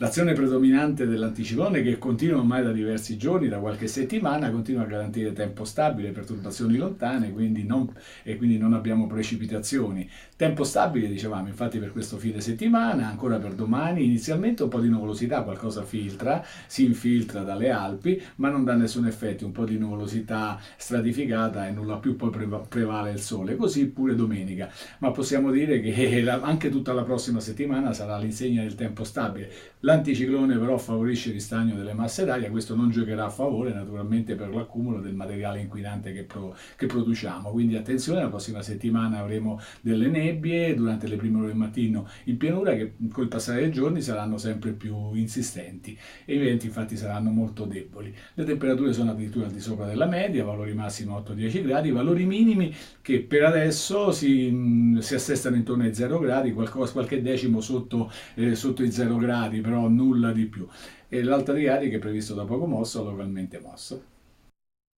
L'azione predominante dell'anticiclone, che continua ormai da diversi giorni, da qualche settimana, continua a garantire tempo stabile, perturbazioni lontane, e quindi non abbiamo precipitazioni. Tempo stabile, dicevamo, infatti per questo fine settimana, ancora per domani, inizialmente un po' di nuvolosità, qualcosa si infiltra dalle Alpi, ma non dà nessun effetto, un po' di nuvolosità stratificata e nulla più, poi prevale il sole, così pure domenica. Ma possiamo dire che anche tutta la prossima settimana sarà all'insegna del tempo stabile. L'anticiclone però favorisce il ristagno delle masse d'aria, questo non giocherà a favore naturalmente per l'accumulo del materiale inquinante che produciamo, quindi attenzione, la prossima settimana avremo delle nebbie durante le prime ore del mattino in pianura che col passare dei giorni saranno sempre più insistenti e i venti infatti saranno molto deboli. Le temperature sono addirittura al di sopra della media, valori massimi 8-10 gradi, valori minimi che per adesso si assestano intorno ai 0 gradi, qualche decimo sotto i 0 gradi, però nulla di più. E l'alta di aria che è previsto da poco mosso, localmente mosso.